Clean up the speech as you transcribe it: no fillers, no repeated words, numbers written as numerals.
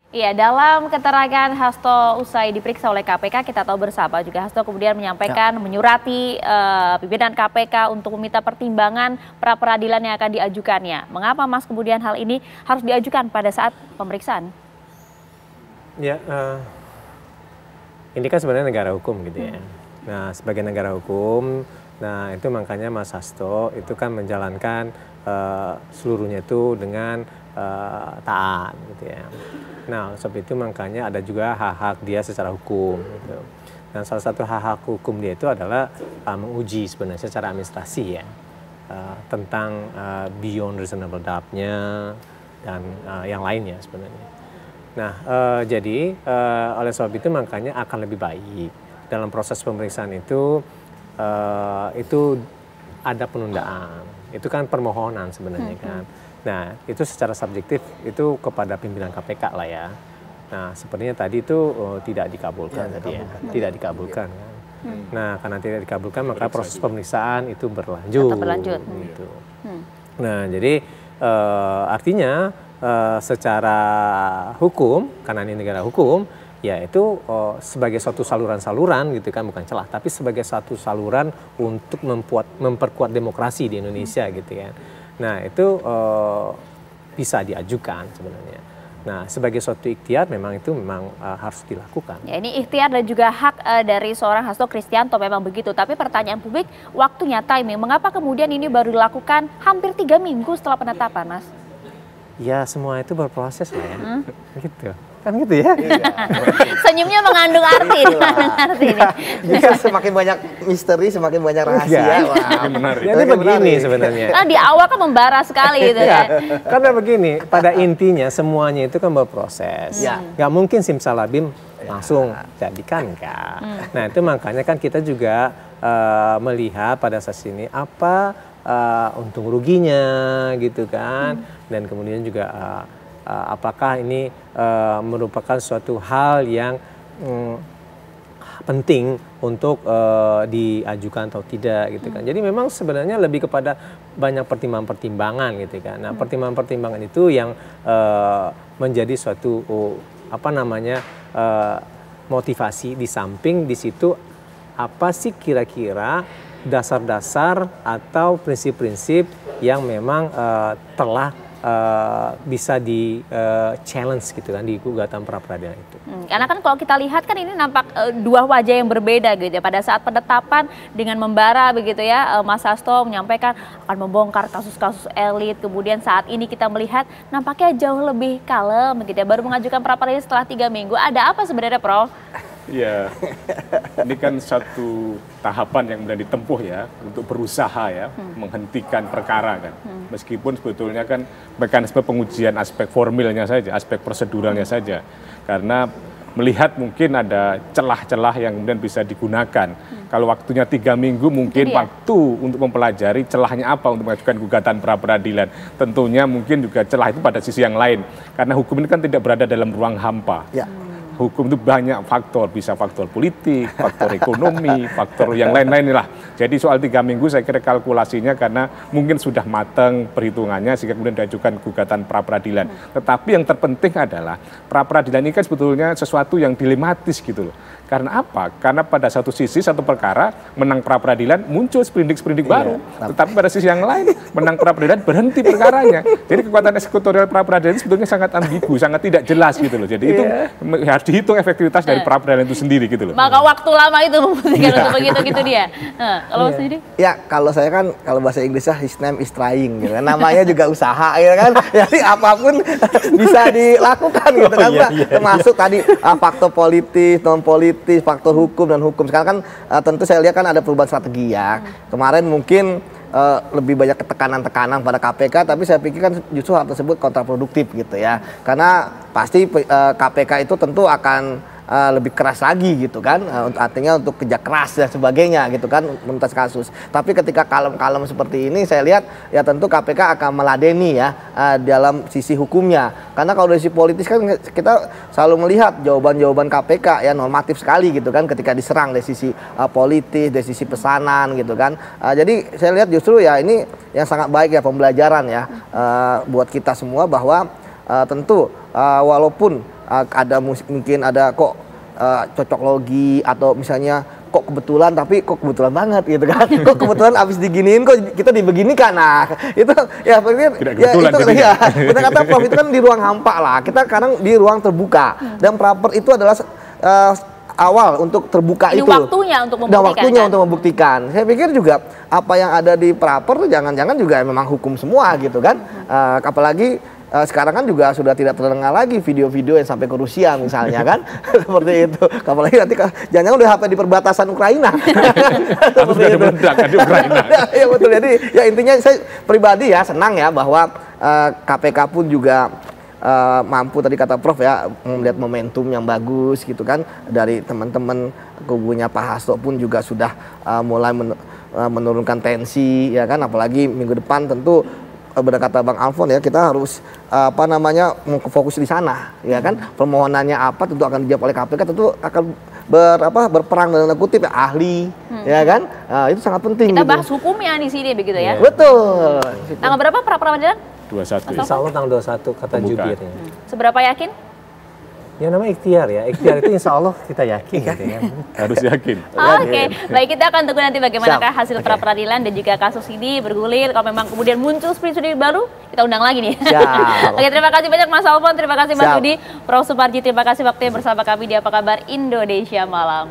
Iya, dalam keterangan Hasto usai diperiksa oleh KPK, kita tahu bersama juga Hasto kemudian menyampaikan, menyurati pimpinan KPK untuk meminta pertimbangan pra-peradilan yang akan diajukannya. Mengapa Mas kemudian hal ini harus diajukan pada saat pemeriksaan? Ya, ini kan sebenarnya negara hukum gitu ya. Nah, sebagai negara hukum, nah itu makanya Mas Hasto itu kan menjalankan seluruhnya itu dengan taat gitu ya. Nah, sebab itu makanya ada juga hak-hak dia secara hukum gitu. Dan salah satu hak-hak hukum dia itu adalah menguji sebenarnya secara administrasi ya tentang beyond reasonable doubt-nya dan yang lainnya sebenarnya. Nah, jadi oleh sebab itu makanya akan lebih baik dalam proses pemeriksaan itu ada penundaan. Itu kan permohonan sebenarnya kan. Nah, itu secara subjektif itu kepada pimpinan KPK lah ya. Nah, sepertinya tadi itu tidak dikabulkan tadi ya. Tidak dikabulkan kan. Nah, karena tidak dikabulkan maka proses pemeriksaan itu berlanjut. Tetap berlanjut. Gitu. Nah, jadi artinya secara hukum, karena ini negara hukum, ya itu sebagai suatu saluran-saluran gitu kan, bukan celah, tapi sebagai satu saluran untuk memperkuat demokrasi di Indonesia gitu kan. Nah, itu bisa diajukan sebenarnya. Nah, sebagai suatu ikhtiar memang itu harus dilakukan. Ya, ini ikhtiar dan juga hak dari seorang Hasto Kristianto memang begitu. Tapi pertanyaan publik, waktunya, timing, mengapa kemudian ini baru dilakukan hampir 3 minggu setelah penetapan, Mas? Ya, semua itu berproses lah ya. Gitu. Kan gitu ya. Senyumnya mengandung arti. Jika semakin banyak misteri, semakin banyak rahasia. Wah, menarik. Jadi begini sebenarnya. Nah, di awal kan membara sekali gitu ya. Karena begini, pada intinya semuanya itu kan berproses. Nggak mungkin simsalabim langsung jadikan kan. Nah, itu makanya kan kita juga melihat pada saat ini apa untung ruginya gitu kan. Dan kemudian juga apakah ini merupakan suatu hal yang penting untuk diajukan atau tidak gitu kan. Jadi memang sebenarnya lebih kepada banyak pertimbangan-pertimbangan gitu kan. Nah, pertimbangan-pertimbangan itu yang menjadi suatu motivasi, di samping di situ apa sih kira-kira dasar-dasar atau prinsip-prinsip yang memang telah bisa di challenge gitu kan di gugatan pra-peradilan itu. Karena kan kalau kita lihat kan ini nampak dua wajah yang berbeda gitu ya. Pada saat penetapan dengan membara begitu ya, Mas Hasto menyampaikan akan membongkar kasus-kasus elit. Kemudian saat ini kita melihat nampaknya jauh lebih kalem begitu ya. Baru mengajukan pra-peradilan setelah 3 minggu. Ada apa sebenarnya, Prof? Ya, ini kan satu tahapan yang sudah ditempuh ya untuk berusaha ya menghentikan perkara kan. Meskipun sebetulnya kan mekanisme pengujian aspek formilnya saja, aspek proseduralnya saja. Karena melihat mungkin ada celah-celah yang kemudian bisa digunakan. Kalau waktunya 3 minggu mungkin waktu untuk mempelajari celahnya apa untuk mengajukan gugatan pra-peradilan. Tentunya mungkin juga celah itu pada sisi yang lain. Karena hukum ini kan tidak berada dalam ruang hampa. Ya. Hukum itu banyak faktor, bisa faktor politik, faktor ekonomi, faktor yang lain-lain lah. Jadi soal 3 minggu saya kira kalkulasinya karena mungkin sudah matang perhitungannya sehingga kemudian diajukan gugatan pra-peradilan. Tetapi yang terpenting adalah pra-peradilan ini kan sebetulnya sesuatu yang dilematis gitu loh. Karena apa? Karena pada satu sisi satu perkara menang pra-peradilan muncul sprindik-sprindik baru. Tetapi pada sisi yang lain menang pra-peradilan berhenti perkaranya. Jadi kekuatan eksekutorial pra-peradilan itu sebetulnya sangat ambigu, sangat tidak jelas gitu loh. Jadi itu harus dihitung efektivitas dari pra-peradilan itu sendiri gitu loh. Maka waktu lama itu membuktikan untuk begitu gitu dia. Kalau sendiri? Ya, kalau saya kan kalau bahasa Inggrisnya his name is trying gitu kan. Namanya juga usaha gitu kan. Jadi apapun bisa dilakukan gitu kan. Termasuk tadi faktor politis, non politis, faktor hukum dan hukum. Sekarang kan tentu saya lihat kan ada perubahan strategi ya. Kemarin mungkin lebih banyak tekanan-tekanan pada KPK, tapi saya pikir kan justru hal tersebut kontraproduktif gitu ya. Karena pasti KPK itu tentu akan lebih keras lagi gitu kan, artinya untuk kerja keras dan sebagainya gitu kan menuntas kasus. Tapi ketika kalem-kalem seperti ini saya lihat ya tentu KPK akan meladeni ya dalam sisi hukumnya. Karena kalau dari sisi politis kan kita selalu melihat jawaban-jawaban KPK ya normatif sekali gitu kan ketika diserang dari sisi politis, dari sisi pesanan gitu kan. Jadi saya lihat justru ya ini yang sangat baik ya pembelajaran ya buat kita semua bahwa tentu walaupun ada mungkin ada kok cocok logi atau misalnya kok kebetulan tapi kok kebetulan banget gitu kan. Kok kebetulan abis diginiin kok kita dibeginikan. Nah, itu ya berarti ya itu ya. Benar kata Prof, itu kan di ruang hampa lah. Kita kadang di ruang terbuka. Dan praper itu adalah awal untuk terbuka ini itu. Waktunya untuk membuktikan. Dan waktunya kan? untuk membuktikan. Saya pikir juga apa yang ada di praper jangan-jangan juga memang hukum semua gitu kan. Apalagi sekarang kan juga sudah tidak terdengar lagi video-video yang sampai ke Rusia misalnya kan. Seperti itu. Apalagi nanti jangan-jangan udah sampai di perbatasan Ukraina. Seperti itu. Di Ukraina. Ya betul. Jadi ya intinya saya pribadi ya senang ya bahwa KPK pun juga mampu tadi kata Prof ya melihat momentum yang bagus gitu kan dari teman-teman kubunya Pak Hasto pun juga sudah mulai menurunkan tensi ya kan, apalagi minggu depan tentu benar kata Bang Alfon ya kita harus fokus di sana ya kan, permohonannya apa tentu akan dijawab oleh KPK, tentu akan berperang dalam tanda kutip ya ahli ya kan, itu sangat penting. Kita gitu. bahas hukumnya di sini begitu ya. Betul. Tanggal berapa pra peradilan? 21. Insya Allah tanggal 21 kata jubirnya. Seberapa yakin? Ya namanya ikhtiar ya. Ikhtiar itu insya Allah kita yakin gitu ya. Harus yakin. Oke, baik, kita akan tunggu nanti bagaimanakah hasil pra peradilan dan jika kasus ini bergulir, kalau memang kemudian muncul studi baru, kita undang lagi nih. Siap. Oke, terima kasih banyak Mas Alfon, terima kasih Mas Siap. Budi, Prof Suparji, terima kasih waktunya bersama kami di Apa Kabar Indonesia Malam.